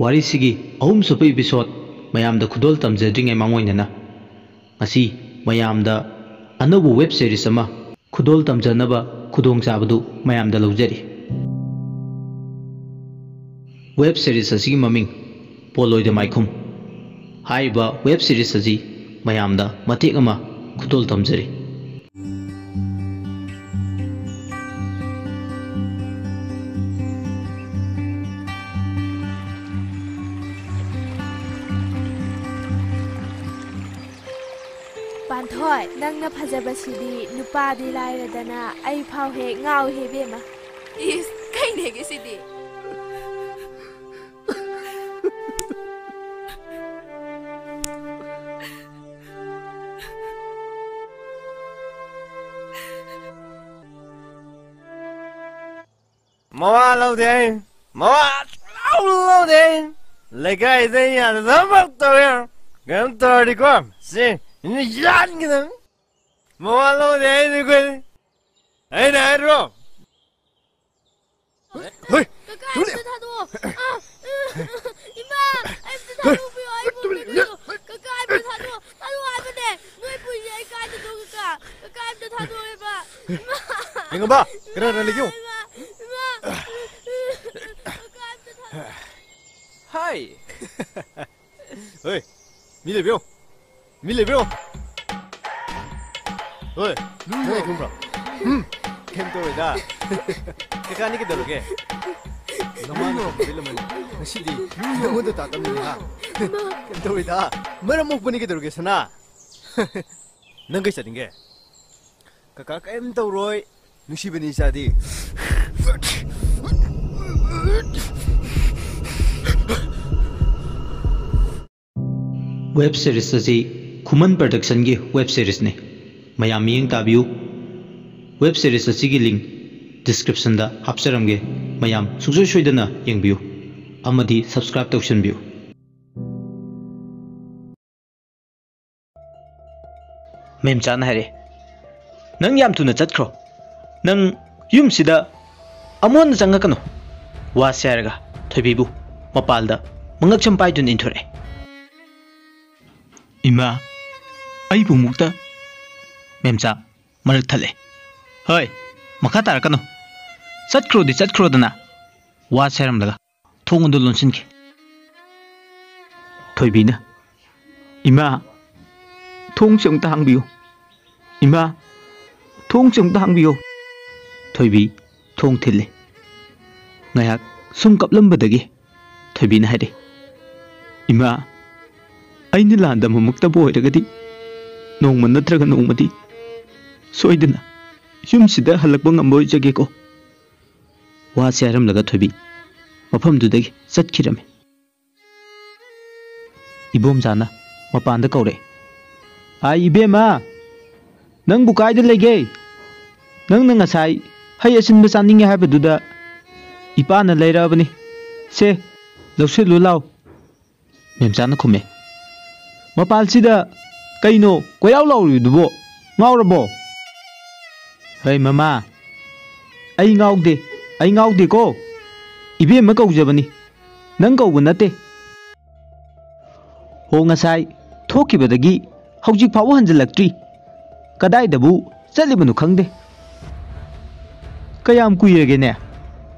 ꯋꯥꯔꯤꯁꯤꯒꯤ ꯑꯍꯨꯝꯁꯨꯕ ꯏꯄꯤꯁꯣꯗ ꯃꯌꯥꯝꯗ ꯈꯨꯗꯣꯜ ꯇꯝꯖꯗ꯭ꯔꯤꯉꯩ ꯃꯥꯡꯑꯣꯏꯅꯅ ꯉꯁꯤ ꯃꯌꯥꯝꯗ ꯑꯅꯧꯕ ꯋꯦꯕ ꯁꯤꯔꯤꯁ ꯑꯃ ꯈꯨꯗꯣꯜ ꯇꯝꯖꯅꯕ ꯈꯨꯗꯣꯡꯆꯥꯕꯗꯨ ꯃꯌꯥꯝꯗ ꯂꯧꯖꯔꯤ꯫ ꯋꯦꯕ ꯁꯤꯔꯤꯁ ꯑꯁꯤꯒꯤ ꯃꯃꯤꯡ ꯄꯣꯂꯣꯏꯗ ꯃꯥꯏꯈꯨꯝ꯫ ꯍꯥꯏꯔꯤꯕ ꯋꯦꯕ ꯁꯤꯔꯤꯁ ꯑꯁꯤ ꯃꯌꯥꯝꯗ ꯃꯇꯦꯛ ꯑꯃ ꯈꯨꯗꯣꯜ ꯇꯝꯖꯔꯤ꯫ ꯄꯥꯟꯊꯣꯏ, ꯅꯪꯅ ꯐꯖꯕꯁꯤꯗꯤ ꯅꯨꯄꯥꯗꯤ ꯂꯥꯏꯔꯗꯅ ꯑꯩ ꯐꯥꯎ ꯍꯦꯛ ꯉꯥꯎꯍꯦ ꯕꯦꯝꯃ꯫ ꯏꯁ, ꯀꯩꯅꯦꯒꯦ ꯁꯤꯗꯤ? Mawa laude, mawa laude. Lekai de ya da baktoya. Gam tori ko. Si, ni yan gidan. Mawa laude ni ko. Ai na ro. Hoi. Kaka, ai thado. Ima, ai thado biyo, ai biyo. Kaka, ai thado. Thado ai bane. Noi pui ai kai to kaka. Kaka, ai thado ba. Ima. Inga ba, kira na ligyo. Hai. Oi. Mile bro. Oi. Nui kumbra. Kem to ida. Kekani ke daloge. Namano bilaman. Nasidi. Nungo da tatam ni ha. Kem to ida. Maram mok bani ke daloge sana. Nang kai sadinge. Kaka kem to roi. Nushi bani sadi. Web series ꯑꯁꯤ ꯈꯨꯃꯟ ꯄ꯭ꯔꯗꯛꯁꯟꯒꯤ web ꯁꯤꯔꯤꯁꯅꯤ꯫ ꯃꯌꯥꯝ ꯃꯤꯠꯌꯦꯡ ꯇꯥꯕꯤꯌꯨ꯫ Web series ꯑꯁꯤꯒꯤ link ꯗꯤꯁꯀ꯭ꯔꯤꯞꯁꯟꯗ ꯍꯥꯞꯆꯔꯝꯒꯦ꯫ ꯃꯌꯥꯝ ꯁꯨꯡꯁꯣꯏ ꯁꯣꯏꯗꯅ ꯌꯦꯡꯕꯤꯌꯨ ꯑꯃꯗꯤ subscribe ꯇꯧꯁꯟꯕꯤꯌꯨ꯫ ꯃꯦꯝꯆꯥꯅ ꯍꯥꯏꯔꯦ, ꯅꯪ ꯌꯥꯝ ꯊꯨꯅ ꯆꯠꯈ꯭ꯔꯣ꯫ ꯅꯪ ꯌꯨꯝꯁꯤꯗ ꯑꯃꯣꯟꯅ ꯆꯪꯉꯛꯀꯅꯨ꯫ ꯋꯥꯁꯦ ꯍꯥꯏꯔꯒ ꯊꯣꯏꯕꯤꯕꯨ ꯃꯄꯥꯜꯗ ꯃꯉꯛꯁꯝ ꯄꯥꯏꯗꯨꯅ ꯏꯟꯊꯣꯔꯛꯑꯦ꯫ ꯏꯃꯥ, ꯑꯩꯕꯨ ꯃꯨꯛꯇ ꯃꯦꯝꯆꯥ ꯃꯔꯛ ꯊꯠꯂꯦ꯫ ꯍꯣꯏ, ꯃꯈꯥ ꯇꯥꯔꯛꯀꯅꯨ꯫ ꯆꯠꯈ꯭ꯔꯣꯗꯤ ꯆꯠꯈ꯭ꯔꯣꯗꯅ꯫ ꯋꯥꯁꯦ ꯍꯥꯏꯔꯝꯂꯒ ꯊꯣꯡ ꯑꯗꯨ ꯂꯣꯟꯁꯤꯟꯈꯤ꯫ ꯊꯣꯏꯕꯤꯅ, ꯏꯃꯥ, ꯊꯣꯡꯁꯦ ꯑꯃꯨꯛꯇ ꯍꯥꯡꯕꯤꯌꯨ꯫ ꯏꯃꯥ, ꯊꯣꯡꯁꯦ ꯑꯃꯨꯛꯇ ꯍꯥꯡꯕꯤꯌꯨ꯫ ꯊꯣꯏꯕꯤ ꯊꯣꯡ ꯊꯤꯜꯂꯦ꯫ ꯉꯥꯏꯍꯥꯛ ꯁꯨꯝ ꯀꯞꯂꯝꯕꯗꯒꯤ ꯊꯣꯏꯕꯤꯅ ꯍꯥꯏꯔꯦ, ꯏꯃꯥ, ꯑꯩꯅ ꯂꯥꯟꯗꯕ ꯃꯛꯇꯕꯨ ꯑꯣꯏꯔꯒꯗꯤ ꯅꯣꯡꯃ ꯅꯠꯇ꯭ꯔꯒ ꯅꯣꯡꯃꯗꯤ ꯁꯣꯏꯗꯅ ꯌꯨꯝꯁꯤꯗ ꯍꯜꯂꯛꯄ ꯉꯝꯕ ꯑꯣꯏꯖꯒꯦꯀꯣ꯫ ꯋꯥꯁꯦ ꯍꯥꯏꯔꯝꯂꯒ ꯊꯣꯏꯕꯤ ꯃꯐꯝꯗꯨꯗꯒꯤ ꯆꯠꯈꯤꯔꯝꯃꯤ꯫ ꯏꯕꯣꯝꯆꯥꯅ ꯃꯄꯥꯟꯗ ꯀꯧꯔꯛꯑꯦ꯫ ꯑꯥꯏ ꯏꯕꯦꯝꯃ, ꯅꯪꯕꯨ ꯀꯥꯏꯗ ꯂꯩꯒꯦ? ꯅꯪꯅ ꯉꯁꯥꯏ ꯍꯩ ꯑꯁꯤꯟꯕ ꯆꯥꯅꯤꯡꯉꯦ ꯍꯥꯏꯕꯗꯨꯗ ꯏꯄꯥꯅ ꯂꯩꯔꯛꯑꯕꯅꯤ꯫ ꯁꯦ, ꯂꯧꯁꯤꯜꯂꯨ ꯂꯥꯎ꯫ ꯃꯦꯝꯆꯥꯅ ꯈꯨꯝꯃꯦ, ꯃꯄꯥꯜꯁꯤꯗ ꯀꯩꯅꯣ ꯀꯣꯏꯂꯥꯎ ꯂꯥꯎꯔꯤꯗꯨꯕꯣ? ꯉꯥꯎꯔꯕꯣ? ꯍꯣꯏ ꯃꯃꯥ, ꯑꯩ ꯉꯥꯎꯗꯦꯀꯣ꯫ ꯏꯕꯦꯝꯃ ꯀꯧꯖꯕꯅꯤ, ꯅꯪ ꯀꯧꯕ ꯅꯠꯇꯦ꯫ ꯍꯣ, ꯉꯁꯥꯏ ꯊꯣꯛꯈꯤꯕꯗꯒꯤ ꯍꯧꯖꯤꯛ ꯐꯥꯎꯕ ꯍꯟꯖꯤꯜꯂꯛꯇ꯭ꯔꯤ꯫ ꯀꯗꯥꯏꯗꯕꯨ ꯆꯠꯂꯤꯕꯅꯣ ꯈꯪꯗꯦ꯫ ꯀꯌꯥꯝ ꯀꯨꯏꯔꯒꯦꯅꯦ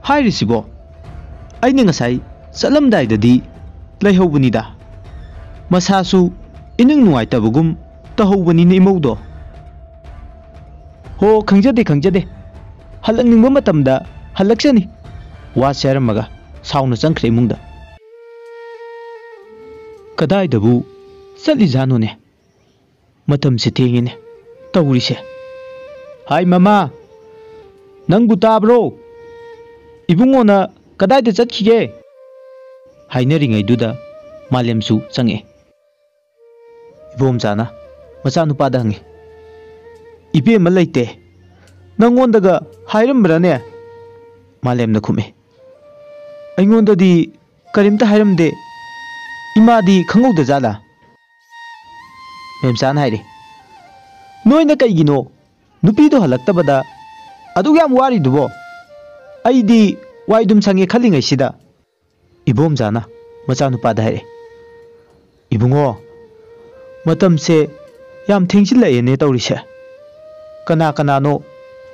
ꯍꯥꯏꯔꯤꯁꯤꯕꯣ? ꯑꯩꯅ ꯉꯁꯥꯏ ꯆꯠꯂꯝꯗꯥꯏꯗꯗꯤ ꯂꯩꯍꯧꯕꯅꯤꯗ꯫ ꯃꯁꯥꯁꯨ ꯏꯅꯨꯡ ꯅꯨꯡꯉꯥꯏꯇꯕꯒꯨꯝ ꯇꯧꯍꯧꯕꯅꯤꯅ ꯏꯃꯧꯗꯣ꯫ ꯍꯣ, ꯈꯪꯖꯗꯦ꯫ ꯍꯜꯂꯛꯅꯤꯡꯕ ꯃꯇꯝꯗ ꯍꯜꯂꯛꯆꯅꯤ꯫ ꯋꯥꯁꯦ ꯍꯥꯏꯔꯝꯃꯒ ꯁꯥꯎꯅ ꯆꯪꯈ꯭ꯔꯦ ꯏꯃꯨꯡꯗ꯫ ꯀꯗꯥꯏꯗꯕꯨ ꯆꯠꯂꯤꯖꯥꯠꯅꯣꯅꯦ? ꯃꯇꯝꯁꯦ ꯊꯦꯡꯉꯦꯅꯦ ꯇꯧꯔꯤꯁꯦ꯫ ꯍꯥꯏ ꯃꯃꯥ, ꯅꯪꯕꯨ ꯇꯥꯕ꯭ꯔꯣ? ꯏꯕꯨꯡꯉꯣꯅ ꯀꯗꯥꯏꯗ ꯆꯠꯈꯤꯒꯦ? ꯍꯥꯏꯅꯔꯤꯉꯩꯗꯨꯗ ꯃꯥꯂꯦꯝꯁꯨ ꯆꯪꯉꯛꯑꯦ꯫ ꯏꯕꯣꯝꯆꯥꯅ ꯃꯆꯥꯅꯨꯄꯥꯗ ꯍꯪꯉꯤ, ꯏꯕꯦꯝꯃ ꯂꯩꯇꯦ, ꯅꯪꯉꯣꯟꯗꯒ ꯍꯥꯏꯔꯝꯕ꯭ꯔꯅꯦ? ꯃꯥꯂꯦꯝꯅ ꯈꯨꯝꯃꯦ, ꯑꯩꯉꯣꯟꯗꯗꯤ ꯀꯔꯤꯝꯇ ꯍꯥꯏꯔꯝꯗꯦ꯫ ꯏꯃꯥꯗꯤ ꯈꯪꯍꯧꯗꯖꯥꯠꯂꯥ? ꯃꯦꯝꯆꯥꯅ ꯍꯥꯏꯔꯦ, ꯅꯣꯏꯅ ꯀꯩꯒꯤꯅꯣ ꯅꯨꯄꯤꯗꯣ ꯍꯜꯂꯛꯇꯕꯗ ꯑꯗꯨꯛ ꯌꯥꯝ ꯋꯥꯔꯤꯗꯨꯕꯣ? ꯑꯩꯗꯤ ꯋꯥꯏꯗꯨꯝ ꯁꯪꯉꯦ ꯈꯜꯂꯤꯉꯩꯁꯤꯗ꯫ ꯏꯕꯣꯝꯆꯥꯅ ꯃꯆꯥꯅꯨꯄꯥꯗ ꯍꯥꯏꯔꯦ ꯏꯕꯨꯡꯉꯣ ꯃꯇꯝꯁꯦ ꯌꯥꯝ ꯊꯦꯡꯖꯤꯜꯂꯛꯑꯦꯅꯦ ꯇꯧꯔꯤꯁꯦ ꯀꯅꯥ ꯀꯅꯥꯅꯣ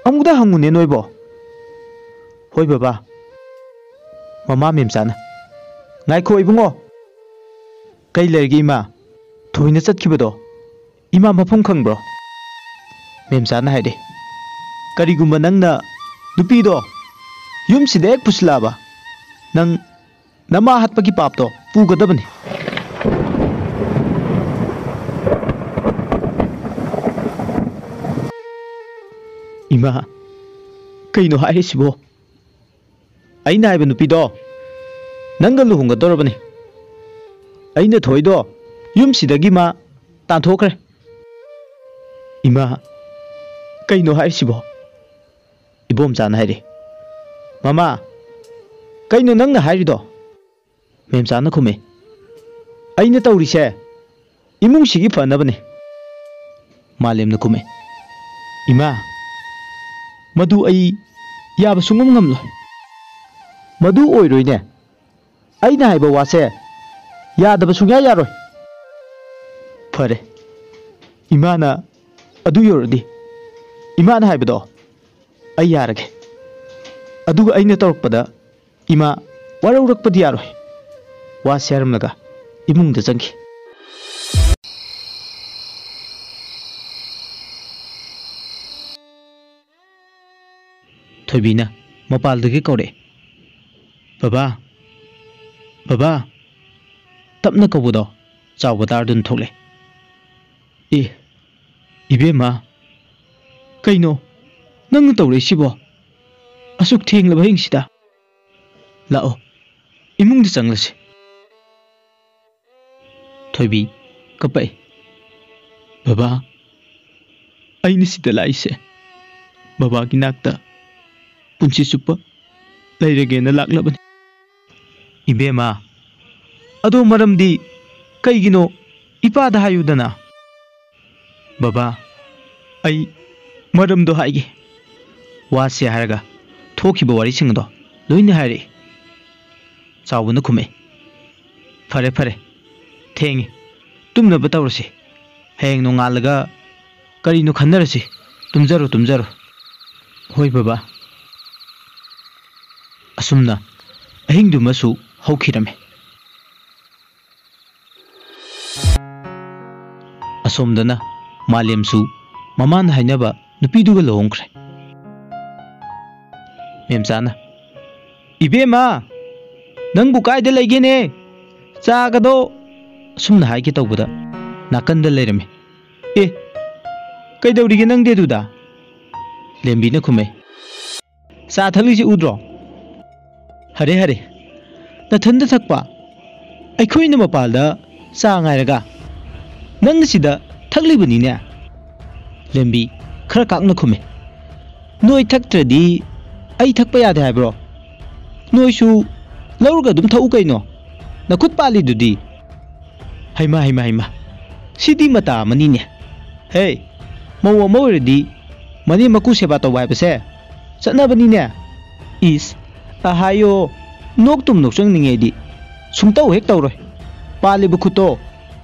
ꯑꯃꯨꯛꯇ ꯍꯪꯉꯨꯅꯦ ꯅꯣꯏꯕꯣ ꯍꯣꯏ ꯕꯕꯥ ꯃꯃꯥ ꯃꯦꯝꯆꯥꯅ ꯉꯥꯏꯈꯣ ꯏꯕꯨꯡꯉꯣ ꯀꯩ ꯂꯩꯔꯒꯦ ꯏꯃꯥ ꯊꯣꯏꯅ ꯆꯠꯈꯤꯕꯗꯣ 이마 mafam khangbro memsana haide karigumba nangna nupido yumsida ek puslaba nang nama hatpagi papto pugadabani ima kaino haisibo aina haiba nupido nanga luhunga dorabani aina thoido yumsidagi ma tanthokre ima kaino haisibo ibom jana haire mama kaino nangna hairido memsana khume aina tawrise imung sigi fanabani malemna khume ima madu ai yaba sungum ngamlo madu oiroine aina haiba wase yadaba sungya yaroi fare imana adu yordi imana haibedo ai yarage adu aina torokpada ima waraurakpadi yaroi wa seramlaga imung da jangi thoibina mapal dagi kore baba baba tapna kobudo chawbatar dun thokle ibema kaino nang tawre sibo asuk thenglaba hingsida lao imung di changlasi thoibi kapai baba aini sida laise baba ki nakta punchi supa lairege na laklabani ibema ado maramdi kaigino ipada hayudana baba ai maramdo haige wase haraga thokiba wari singdo loine hari chawuna khume fare fare thengi tumna batawrasi heng no ngalaga kari no khanarasi tumjaro hoi baba asumna ahingdu masu haukhirame asomdana malemsu maman hainaba nupiduga lohongkre memsana ibema nangbu kaida laigene chagado sumna haike tawbada nakanda leirame kaidawrige nangde duda lembina khume sa thalisi udro hare hare nathanda thakpa aikhoina mapalda sa ngairaga nang sida thakliबनी ने लेंबी खरा काकना खुमे नोय थक्त्रदी आई थकपा यादे eyebrow नोयसु लौरगा दुम थौ canoe नखुत पाली दुदी हाइमा सिदी मता money ने हे मौ मौरदी money मकु सेबा तो वाइबसे चटनाबनी ने इस अहायो नोक तुम नोकचंग निंगेदी सुंतौ हेक तौरोय पालिब खुतो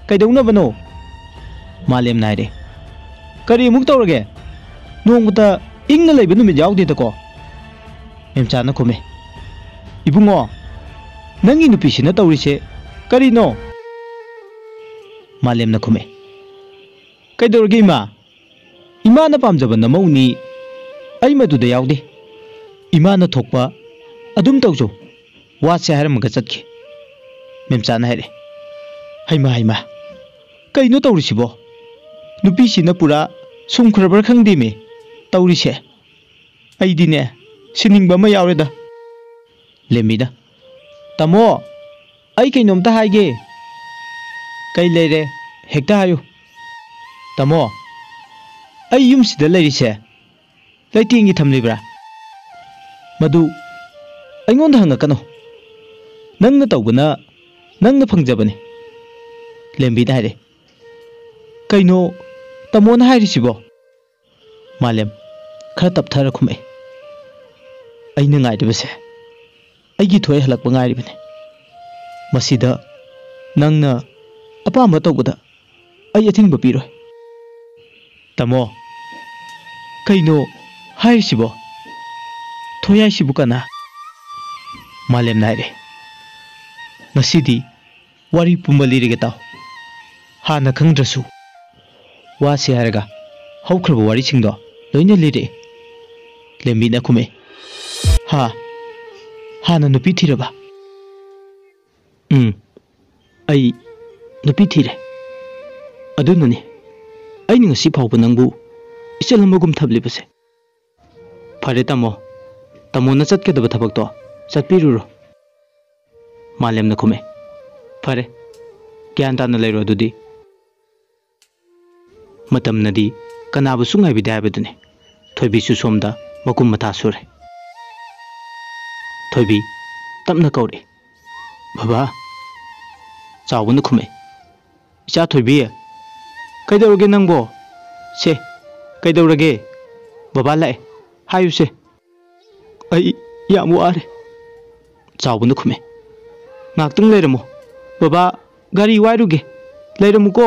कैदौना बनो मालेम नायरे करी मुक तौरगे नोंगबता इंगना लेब नुमित यावदेदको मेमचाना खुमे इबुंगो नंगी नुपिसिना तौरिसे करीनो मालेमना खुमे कैदौरगे इमा ना पामजब नमौनी आई मदुदा यावदे इमा ना थोकपा अदुम तौजो वासे हारमगा चतखे मेमचाना हारे हाइमा कैनो तौरिसिबो नुपीसिना पुरा सुमखरबर खंगदेमे तौरिसे आइदिने सिनिंगबा मा यावरेदा लेमिदा तमो आई कैनोमता हाइगे कई लेरे हेक्ता हायो तमो आई युमसिदा लेरिसे लैतिंगी थमलिब्रा मदु अइंगोंदा हंगकनो नंगना तौबना नंगना फंगजबने लेमिदा हारे कैनो तमोना हाइरिसिबो मालेम खरा तपथर खुमे अइना गाइदबसे अइगी थोय हलकबा गाइरिबने masida nangna apamba tawbada ai athing ba piroi tamo kaino hai sibo thoyai sibu kana malem naire masidi wari pumbali rege taw hana khangdrasu wa se haraga haukhraba wari singdo loina lire lembi na khume hana nupi thiraba ai nupi thire adunani ai ninga si phawba nangbu ichalamagum thablibase phare tamo na chatkedaba thabak to chatpiruro malem na khume phare gyan ta na leiro dudi matam nadi kanabu sungai bidai badune thoibi su somda makum mata sure thoibi tamna kaure baba chawun khume icha thoibi kaidawrage nangbo se kaidawrage baba lai hayu se ai yam ware chawun khume ngaktung leiramo baba gari wairuge leiramu ko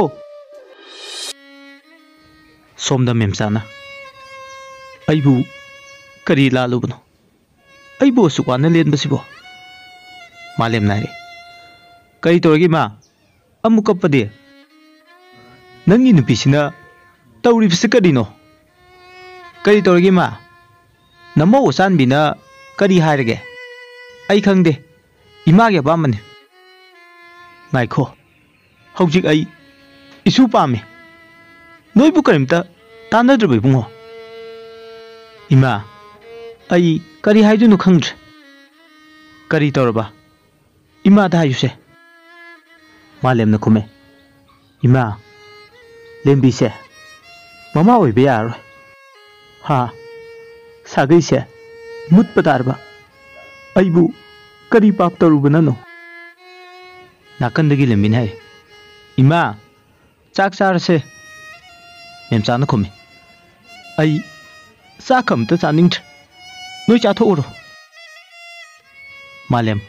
somda memsana aibu kari lalubno aibu sukwana len basibo malem nare kari torgi ma amukapade nangi nupisina tawri fisikadino kari torgi ma namo sanbina kari hairage ai khangde image bamane ngaikho hojik ai isu pame noibu karimta tanadrbe bungo ima ai kari haidunu khangdre kari torba ima da hayuse malem na khume ima lembi se mama oi be yaro ha sagai se mut patarba aibu kari pap torubana no nakandagi lembi nai ima chak char se memchana khume ai sakam ta chaning noi cha thoro malem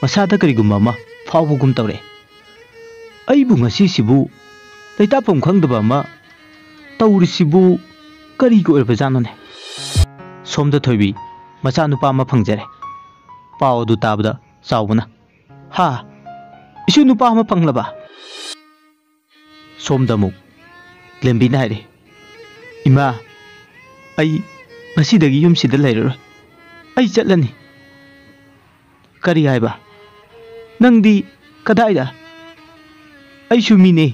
masada kari gumma ma fawu gum tawre ai bu ngasi sibu leita pom khangdaba ma tawri sibu kari ko erba janone somda thoibi macha nupa ma phangjare paw du tabda chawbuna ha isu nupa ma phanglaba somda mu lembi naire ima ai masidagi yum sida leiro ai chatlani kari haiba nangdi kadaida ai sumine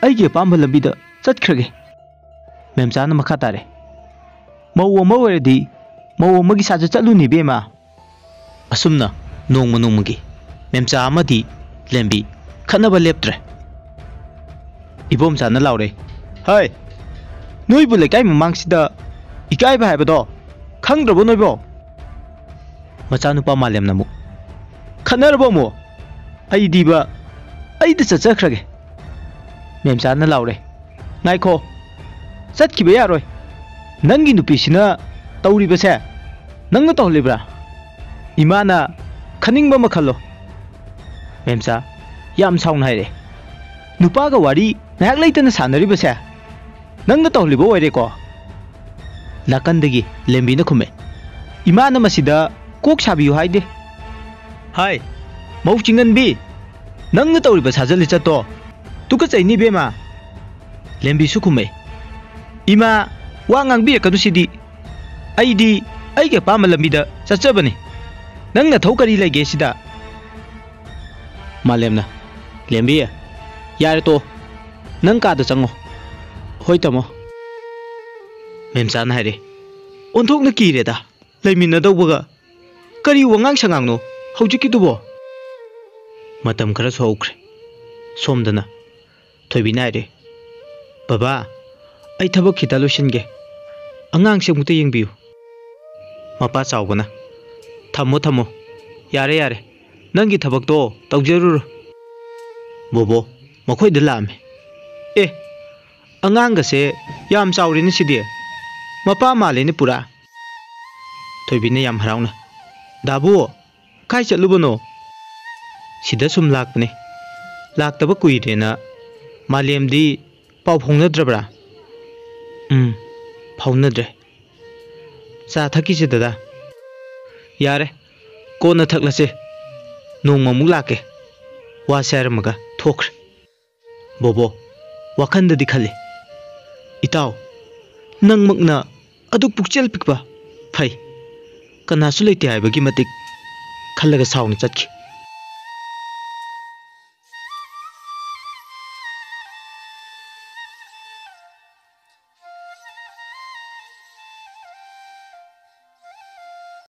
ai ge pamba lambida chatkrage memchana makha tare mawo mawerdi mawo magi saja chatluni bema asumna nongmagi memcha amadi lembi khanaba leptre ibom chana laure hai noi bu lekai mamangsida ikai ba haibado khangdrabo noibo macha nupa malem namu khanarbo mo ai diba ai da chachakhrage memcha na laure ngaikho chatkibe yaroi nangi nupi sina tawri base nangna tawlibra imana khaningba makhallo memcha yam sauna haire nupa ga wari nayak leitana sanari base nangna tawlibo oire ko nakandagi lembi na khume imana masida kok sabiyu haide hai mau chingan bi nangna tawriba sajali chato tuka chaini bema lembi su khume ima wangang bi kadu sidi aidi aige pama lambida chachabani nangna thokari lege sida malemna lembi yare to nang ka da chango hoi tamo memchan haire onthok na ki reda leimina dawbaga kari wangang sangang no hojiki dubo matam khara sokre somdana thoibinaire baba ai thabak khita losinge angang se mute yengbiu mapa chawbana thamo yare nangi thabak to tawjerur bobo makhoi de lame angang ga se yam chawri ni sidi mapa male ni pura thoibine yam harauna dabu kai chatlubono सिदा सुम लाकने लाक्तब कुइरेना मालेमदी पाउ फौनद्रबरा फौनद्रे चा थकीसे दादा यारे कोना थकलसे नोंममुक लाके वा सैरमगा थोख्रे बोबो वाखंददी खले इताव नंगमकना अदुक पुक्चेल पिकबा फै कनासु लेते हाइबगी मतिक खल्लगा साउन चटखि